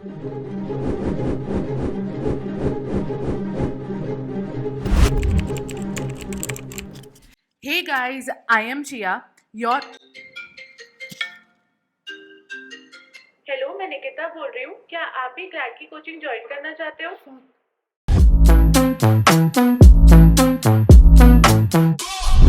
Hey guys, I am Chia, your hello, मैं निकिता बोल रही हूँ। क्या आप भी क्लैट की कोचिंग ज्वाइन करना चाहते हो?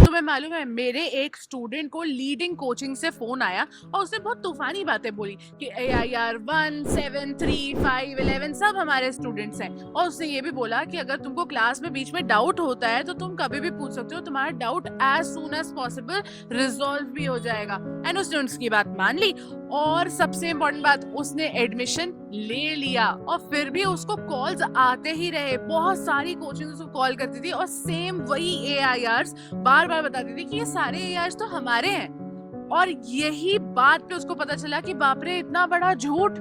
तुम्हें मालूम है मेरे एक स्टूडेंट को लीडिंग कोचिंग से फोन आया और उसने बहुत तूफानी बातें बोली कि AIR 1, 7, 3, 5, 11 सब हमारे स्टूडेंट्स हैं। और उसने ये भी बोला कि अगर तुमको क्लास में बीच में डाउट होता है तो तुम कभी भी पूछ सकते हो, तुम्हारा doubt as soon as possible resolve भी हो जाएगा। एंड उसने उसकी बात मान ली और सबसे इम्पोर्टेंट बात, उसने एडमिशन ले लिया। और फिर भी उसको कॉल्स आते ही रहे, बहुत सारी कोचिंग उसको कॉल करती थी और सेम वही AIRs बार बार बताती थी कि ये सारे AIRs तो हमारे हैं। और यही बात पे उसको पता चला कि बाप रे, इतना बड़ा झूठ।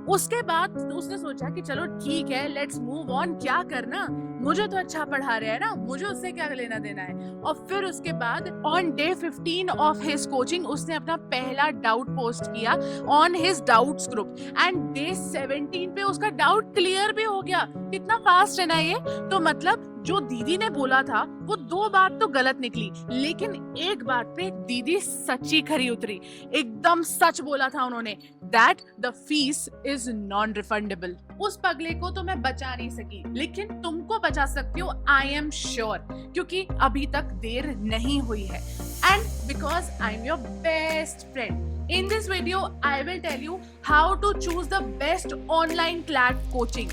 उसके बाद उसने सोचा कि चलो ठीक है, लेट्स मूव ऑन, क्या करना, मुझे तो अच्छा पढ़ा रहा है ना, मुझे उससे क्या लेना देना है। और फिर उसके बाद on day 15 of his coaching उसने अपना पहला डाउट पोस्ट किया on his doubts group and day 17 पे उसका डाउट क्लियर भी हो गया। कितना फास्ट है ना ये। तो मतलब जो दीदी ने बोला था वो 2 बात तो गलत निकली, लेकिन एक बात पे दीदी सच्ची खरी उतरी। एकदम सच बोला था उन्होंने, that the fees is non refundable. उस पगले को तो मैं बचा नहीं सकी, लेकिन तुमको बचा सकती हूँ, आई एम श्योर, क्योंकि अभी तक देर नहीं हुई है। And because I am your best friend, in this video I will tell you how to choose the best online CLAT coaching.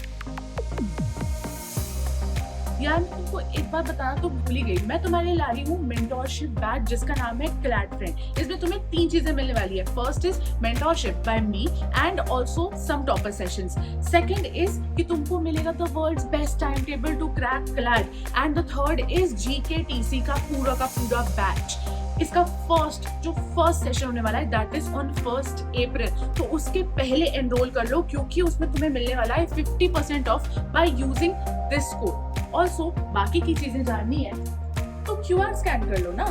यार मैं तुमको एक बात बताना तो भूल ही गई, मैं तुम्हारे लिए ला रही हूँ मेंटोरशिप बैच जिसका नाम है क्लैट फ्रेंड। इसमें तुम्हें 3 चीजें मिलने वाली है। First is mentorship by me and also some topper sessions. Second is कि तुमको मिलेगा the world's best time table to crack CLAT and the third is GKTC का पूरा बैच। इसका फर्स्ट सेशन होने वाला है, दैट इज ऑन 1 अप्रैल। तो उसके पहले एनरोल कर लो, क्योंकि उसमें तुम्हें मिलने वाला है 50% of by using this code. Also बाकी की चीजें जाननी है तो QR स्कैन कर लो ना।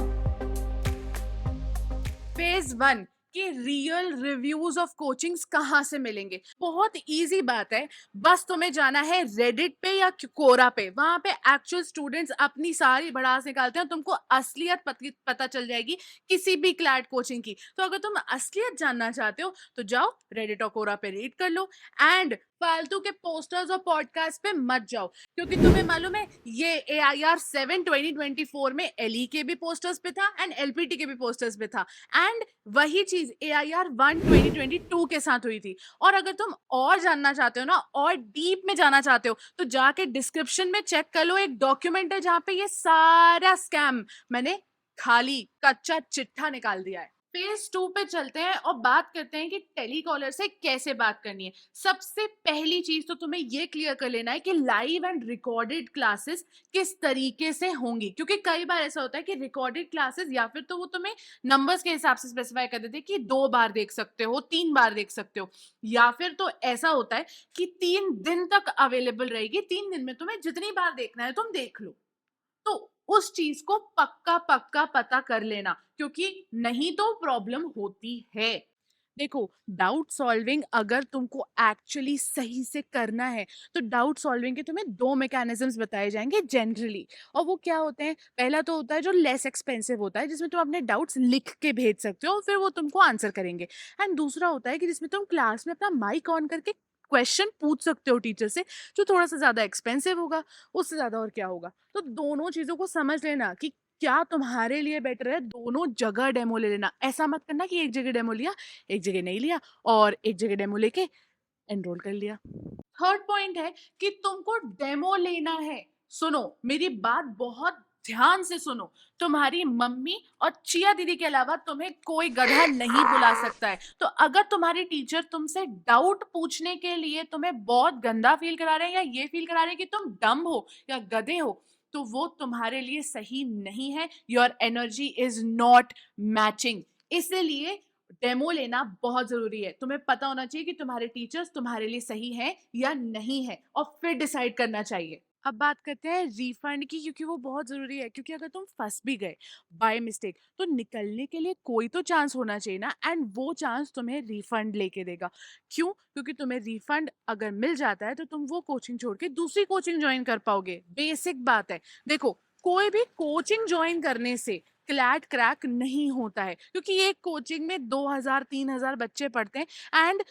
फेज 1 कि रियल रिव्यूज ऑफ कोचिंग्स कहाँ से मिलेंगे। बहुत इजी बात है, बस तुम्हें जाना है रेडिट पे या कोरा पे। वहां पे एक्चुअल स्टूडेंट्स अपनी सारी भड़ास निकालते हैं, तुमको असलियत पता चल जाएगी किसी भी क्लैट कोचिंग की। तो अगर तुम असलियत जानना चाहते हो तो जाओ रेडिट और कोरा पे रीड कर लो। एंड फालतू के पोस्टर्स और पॉडकास्ट पे मत जाओ, क्योंकि तुम्हें मालूम है ये AIR 7 2024 में LE के भी पोस्टर्स पे था एंड LPT के भी पोस्टर्स पे था। एंड वही चीज AIR 1 2022 के साथ हुई थी। और अगर तुम और जानना चाहते हो ना, और डीप में जाना चाहते हो, तो जाके डिस्क्रिप्शन में चेक कर लो, एक डॉक्यूमेंट है जहाँ पे ये सारा स्कैम मैंने खाली कच्चा चिट्ठा निकाल दिया है। फेज 2 पे चलते हैं और बात करते हैं कि टेलीकॉलर से कैसे बात करनी है। सबसे पहली चीज तो तुम्हें ये क्लियर कर लेना है कि लाइव एंड रिकॉर्डेड क्लासेस किस तरीके से होंगी, क्योंकि कई बार ऐसा होता है कि रिकॉर्डेड क्लासेस या फिर तो वो तुम्हें नंबर्स के हिसाब से स्पेसिफाई कर देते हैं कि 2 बार देख सकते हो, 3 बार देख सकते हो, या फिर तो ऐसा होता है कि 3 दिन तक अवेलेबल रहेगी, 3 दिन में तुम्हें जितनी बार देखना है तुम देख लो। तो उस चीज को पक्का पक्का पता कर लेना, क्योंकि नहीं तो प्रॉब्लम होती है। देखो, डाउट सॉल्विंग अगर तुमको एक्चुअली सही से करना है तो डाउट सॉल्विंग के तुम्हें 2 मैकेनिज्म्स बताए जाएंगे जनरली। और वो क्या होते हैं? पहला तो होता है जो लेस एक्सपेंसिव होता है, जिसमें तुम अपने डाउट्स लिख के भेज सकते हो, फिर वो तुमको आंसर करेंगे। एंड दूसरा होता है कि जिसमें तुम क्लास में अपना माइक ऑन करके क्वेश्चन पूछ सकते हो टीचर से, जो थोड़ा सा ज्यादा एक्सपेंसिव होगा। उससे ज्यादा और क्या होगा। तो दोनों चीजों को समझ लेना कि क्या तुम्हारे लिए बेटर है, दोनों जगह डेमो ले लेना। ऐसा मत करना कि एक जगह डेमो लिया, एक जगह नहीं लिया, और एक जगह डेमो लेके एनरोल कर लिया। थर्ड पॉइंट है कि तुमको डेमो लेना है। सुनो, मेरी बात बहुत ध्यान से सुनो। तुम्हारी मम्मी और चिया दीदी के अलावा तुम्हें कोई गधा नहीं बुला सकता है। तो अगर तुम्हारी टीचर तुमसे डाउट पूछने के लिए तुम्हें बहुत गंदा फील करा रहे हैं, या ये फील करा रहे हैं कि तुम डम हो या गधे हो, तो वो तुम्हारे लिए सही नहीं है। Your energy is not matching. इसलिए डेमो लेना बहुत जरूरी है। तुम्हें पता होना चाहिए कि तुम्हारे टीचर्स तुम्हारे लिए सही हैं या नहीं है, और फिर डिसाइड करना चाहिए। अब बात करते हैं रिफंड की, क्योंकि वो बहुत ज़रूरी है, क्योंकि अगर तुम फँस भी गए बाय मिस्टेक तो निकलने के लिए कोई तो चांस होना चाहिए ना, एंड वो चांस तुम्हें रिफंड लेके देगा। क्यों? क्योंकि तुम्हें रिफंड अगर मिल जाता है तो तुम वो कोचिंग छोड़ के दूसरी कोचिंग जॉइन कर पाओगे। बेसिक बात है। देखो, कोई भी कोचिंग जॉइन करने से क्लैट क्रैक नहीं होता है, क्योंकि एक कोचिंग में 2000-3000 बच्चे पढ़ते हैं एंड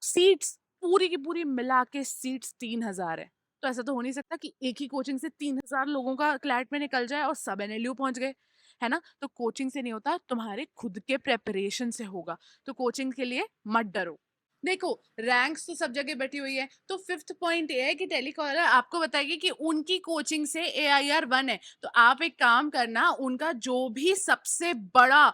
सीट्स पूरी की पूरी मिला के सीट्स 3000 है। तो ऐसा तो हो नहीं सकता कि एक ही कोचिंग से 3000 लोगों का क्लैट में निकल जाए और सब एनएलयू पहुँच गए, है ना? तो कोचिंग से नहीं होता, तुम्हारे खुद के प्रिपरेशन से होगा। तो कोचिंग के लिए मत डरो। देखो, रैंक्स तो सब जगह बटी हुई है, तो 5th पॉइंट ये है कि टेलीकॉलर आपको बताएगी कि उनकी कोचिंग से एआईआर 1 है। तो आप एक काम करना, उनका जो भी सबसे बड़ा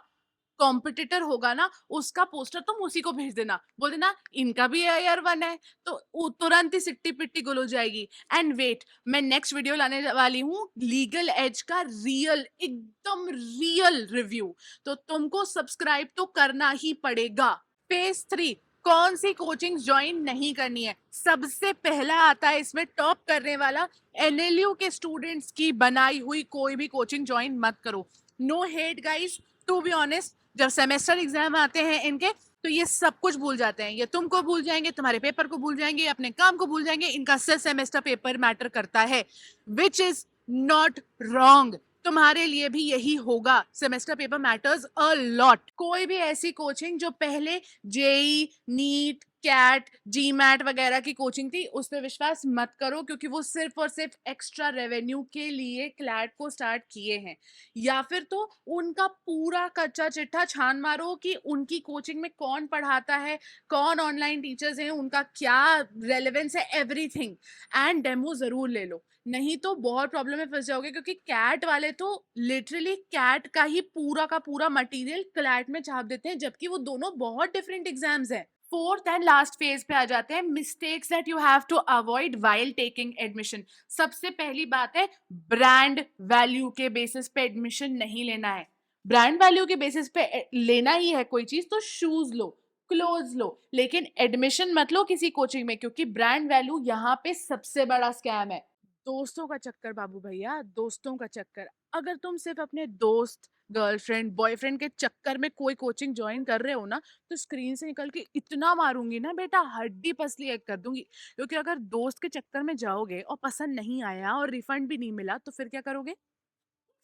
कॉम्पिटिटर होगा ना, उसका पोस्टर तुम उसी को भेज देना। बोल देना इनका भी एआईआर 1 है, तो तुरंत ही सिट्टी-पिट्टी गुल हो जाएगी। एंड वेट, मैं नेक्स्ट वीडियो लाने वाली हूँ लीगल एज का रियल, एकदम रियल रिव्यू। तो तुमको सब्सक्राइब तो करना ही पड़ेगा। फेज़ 3, कौन सी कोचिंग जॉइन नहीं करनी है? सबसे पहला आता है इसमें टॉप करने वाला, एनएलयू के स्टूडेंट्स की बनाई हुई कोई भी कोचिंग जॉइन मत करो। No hate guys, to be honest, जब सेमेस्टर एग्जाम आते हैं इनके, तो ये सब कुछ भूल जाते हैं। ये तुमको भूल जाएंगे, तुम्हारे पेपर को भूल जाएंगे, अपने काम को भूल जाएंगे। इनका सिर्फ सेमेस्टर पेपर मैटर करता है, विच इज नॉट रॉन्ग। तुम्हारे लिए भी यही होगा, semester paper matters a lot. कोई भी ऐसी कोचिंग जो पहले जेई, नीट, कैट, जीमैट वगैरह की कोचिंग थी, उस पर विश्वास मत करो, क्योंकि वो सिर्फ और सिर्फ एक्स्ट्रा रेवेन्यू के लिए क्लैट को स्टार्ट किए हैं। या फिर तो उनका पूरा कच्चा चिट्ठा छान मारो कि उनकी कोचिंग में कौन पढ़ाता है, कौन ऑनलाइन टीचर्स हैं, उनका क्या रेलेवेंस है, एवरीथिंग, एंड डेमो जरूर ले लो। नहीं तो बहुत प्रॉब्लम में फंस जाओगे, क्योंकि कैट वाले तो लिटरली कैट का ही पूरा का पूरा मटेरियल क्लैट में छाप देते हैं, जबकि वो दोनों बहुत डिफरेंट एग्जाम्स हैं। फोर्थ एंड लास्ट फेज पे आ जाते हैं, mistakes that you have to avoid while taking admission. सबसे पहली बात है, ब्रांड वैल्यू के बेसिस पे एडमिशन नहीं लेना है। ब्रांड वैल्यू के बेसिस पे लेना ही है कोई चीज तो शूज लो, क्लोथ्स लो, लेकिन एडमिशन मत लो किसी कोचिंग में, क्योंकि ब्रांड वैल्यू यहाँ पे सबसे बड़ा स्कैम है। दोस्तों का चक्कर बाबू भैया, दोस्तों का चक्कर। अगर तुम सिर्फ अपने दोस्त, गर्लफ्रेंड, बॉयफ्रेंड के चक्कर में कोई कोचिंग ज्वाइन कर रहे हो ना, तो स्क्रीन से निकल के इतना मारूंगी ना बेटा, हड्डी पसली एक कर दूंगी। क्योंकि अगर दोस्त के चक्कर में जाओगे और पसंद नहीं आया और रिफंड भी नहीं मिला, तो फिर क्या करोगे?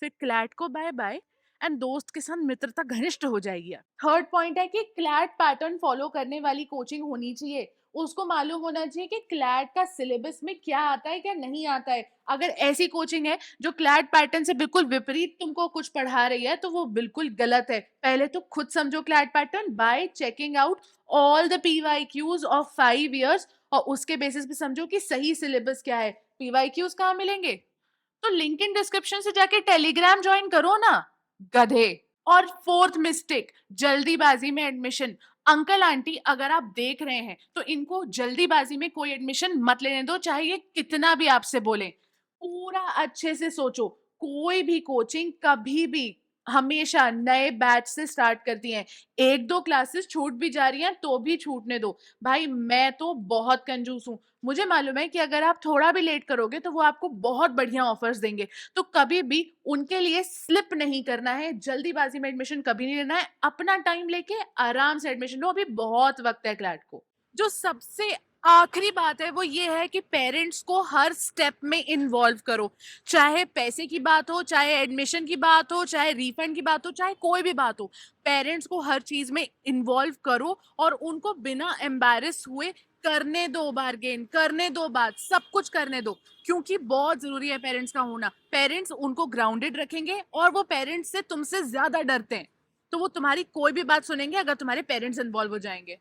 फिर क्लैट को बाय बाय, एंड दोस्त के साथ मित्रता घनिष्ठ हो जाएगी। थर्ड पॉइंट है कि क्लैट पैटर्न फॉलो करने वाली कोचिंग होनी चाहिए। उसको मालूम होना चाहिए कि क्लैट का सिलेबस में क्या आता है, क्या नहीं आता है। अगर ऐसी कोचिंग है जो क्लैट पैटर्न से बिल्कुल विपरीत तुमको कुछ पढ़ा रही है, तो वो बिल्कुल गलत है। पहले तो खुद समझो CLAT pattern bye checking out all the PYQs of 5 years, और उसके बेसिस पे समझो कि सही सिलेबस क्या है। पीवाईक्यूज कहाँ मिलेंगे? तो लिंक इन डिस्क्रिप्शन से जाके टेलीग्राम ज्वाइन करो ना, गधे। और फोर्थ मिस्टेक, जल्दीबाजी में एडमिशन। अंकल आंटी अगर आप देख रहे हैं तो इनको जल्दीबाजी में कोई एडमिशन मत लेने दो, चाहे ये कितना भी आपसे बोले। पूरा अच्छे से सोचो, कोई भी कोचिंग कभी भी हमेशा नए बैच से स्टार्ट करती हैं। एक दो क्लासेस छूट भी जा रही हैं तो भी छूटने दो। भाई मैं तो बहुत कंजूस हूँ, मुझे मालूम है कि अगर आप थोड़ा भी लेट करोगे तो वो आपको बहुत बढ़िया ऑफर्स देंगे। तो कभी भी उनके लिए स्लिप नहीं करना है, जल्दीबाजी में एडमिशन कभी नहीं लेना है। अपना टाइम लेके आराम से एडमिशन लो, अभी बहुत वक्त है क्लैट को। जो सबसे आखिरी बात है वो ये है कि पेरेंट्स को हर स्टेप में इन्वॉल्व करो। चाहे पैसे की बात हो, चाहे एडमिशन की बात हो, चाहे रिफंड की बात हो, चाहे कोई भी बात हो, पेरेंट्स को हर चीज में इन्वॉल्व करो और उनको बिना एम्बैरेस हुए करने दो, बार्गेन करने दो, बात सब कुछ करने दो। क्योंकि बहुत जरूरी है पेरेंट्स का होना। पेरेंट्स उनको ग्राउंडेड रखेंगे और वो पेरेंट्स से तुमसे ज्यादा डरते हैं, तो वो तुम्हारी कोई भी बात सुनेंगे अगर तुम्हारे पेरेंट्स इन्वॉल्व हो जाएंगे।